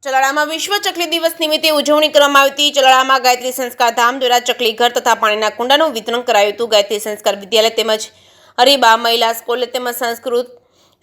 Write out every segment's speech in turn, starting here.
ચલાળામાં વિશ્વ ચકલી દિવસ નિમિત્તે ઉજવણી કરવામાં આવી હતી। ચલાળામાં ગાયત્રી સંસ્કાર ધામ દ્વારા ચકલી ઘર તથા પાણીના કુંડાનું વિતરણ કરાયું હતું। ગાયત્રી સંસ્કાર વિદ્યાલય તેમજ હરિબા મહિલા સ્કૂલ તેમજ સંસ્કૃત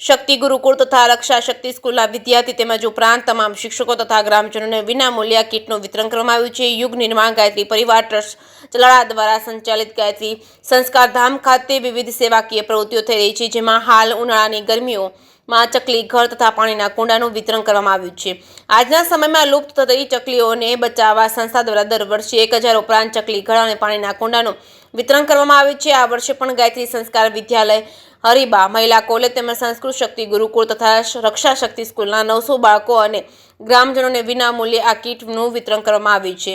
શક્તિ ગુરુકુળ તથા રક્ષા શક્તિ સ્કૂલના વિદ્યાર્થી તેમજ ઉપરાંત તમામ શિક્ષકો તથા ગ્રામજનોને વિનામૂલ્યે કીટનું વિતરણ કરવામાં આવ્યું છે। યુગ નિર્માણ ગાયત્રી પરિવાર ટ્રસ્ટ ચલાળા દ્વારા સંચાલિત ગાયત્રી સંસ્કાર ધામ ખાતે વિવિધ સેવાકીય પ્રવૃત્તિઓ થઈ રહી છે, જેમાં હાલ ઉનાળાની ગરમીઓ માં ચકલી ઘર તથા પાણીના કુંડાનું વિતરણ કરવામાં આવ્યું છે। આજના સમયમાં લુપ્ત થતી ચકલીઓને બચાવવા સંસ્થા દ્વારા દર વર્ષે 1000 ઉપરાંત ચકલી ઘર અને પાણીના કુંડાનું વિતરણ કરવામાં આવ્યું છે। આ વર્ષે પણ ગાયત્રી સંસ્કાર વિદ્યાલય હરિબા મહિલા કોલેજ તેમજ સંસ્કૃત શક્તિ ગુરુકુળ તથા રક્ષા શક્તિ સ્કૂલના 900 બાળકો અને ગ્રામજનોને વિનામૂલ્યે આ કીટનું વિતરણ કરવામાં આવ્યું છે।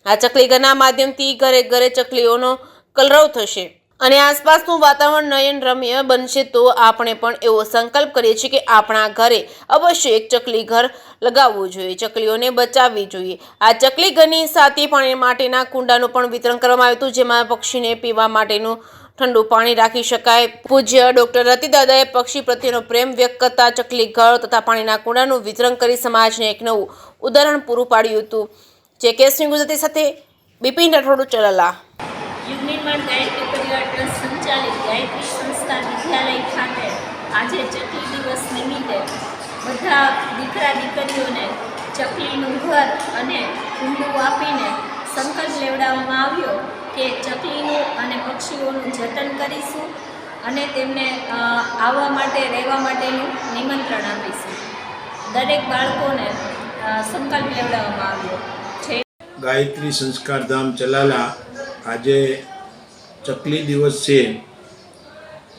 આ ચકલી ઘરના માધ્યમથી ઘરે ઘરે ચકલીઓનો કલરવ થશે અને આસપાસનું વાતાવરણ નયનરમ્ય બનશે। તો આપણે પણ એવો સંકલ્પ કરીએ છીએ કે આપણા ઘરે અવશ્ય એક ચકલી ઘર લગાવવું જોઈએ, ચકલીઓને બચાવવી જોઈએ। આ ચકલી ઘરની સાથે પાણી માટેના કુંડાનું પણ વિતરણ કરવામાં આવ્યું હતું, જેમાં પક્ષીને પીવા માટેનું ઠંડુ પાણી રાખી શકાય। પૂજ્ય ડોક્ટર રતિદાદાએ પક્ષી પ્રત્યેનો પ્રેમ વ્યક્ત કરતા ચકલી ઘર તથા પાણીના કુંડાનું વિતરણ કરી સમાજને એક નવું ઉદાહરણ પૂરું પાડ્યું હતું। જેકેએસ ન્યૂઝ ગુજરાતી સાથે બિપિન રાઠોડ, ચલાલા। યુગ નિર્માણ ગાયત્રી પરિવાર ટ્રસ્ટ સંચાલિત ગાયત્રી સંસ્કાર વિદ્યાલય ખાતે આજે ચકલી દિવસ નિમિત્તે બધા દીકરા દીકરીઓને ચકલીનું ઘર અને કુંડું આપીને સંકલ્પ લેવડાવવામાં આવ્યો કે ચકલીનું અને પક્ષીઓનું જતન કરીશું અને તેમને આવવા માટે રહેવા માટેનું નિમંત્રણ આપીશું। દરેક બાળકોને સંકલ્પ લેવડાવવામાં આવ્યો છે। ગાયત્રી સંસ્કાર ધામ ચલાલા આજે ચકલી દિવસ છે,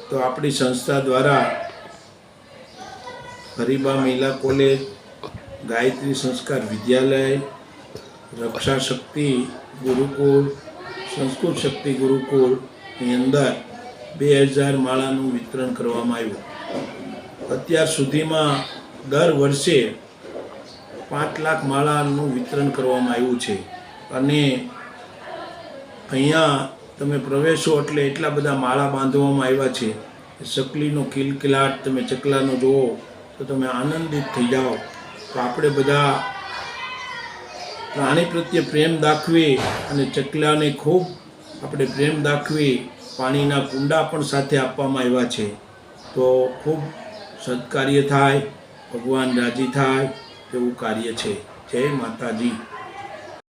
તો આપણી સંસ્થા દ્વારા હરિબા મહિલા કોલેજ, ગાયત્રી સંસ્કાર વિદ્યાલય, રક્ષા શક્તિ ગુરુકુળ, સંસ્કૃત શક્તિ ગુરુકુળની અંદર 2000 માળાનું વિતરણ કરવામાં આવ્યું। અત્યાર સુધીમાં દર વર્ષે 5 લાખ માળાનું વિતરણ કરવામાં આવ્યું છે અને અહીંયા તમે પ્રવેશો એટલે એટલા બધા માળા બાંધવામાં આવ્યા છે। ચકલીનો કિલકિલાટ તમે ચકલાનો જુઓ તો તમે આનંદિત થઈ જાઓ। તો આપણે બધા પ્રાણી પ્રત્યે પ્રેમ દાખવી અને ચકલાને ખૂબ આપણે પ્રેમ દાખવી પાણીના કુંડા પણ સાથે આપવામાં આવ્યા છે। તો ખૂબ સત્કાર્ય થાય, ભગવાન રાજી થાય એવું કાર્ય છે। જય માતાજી।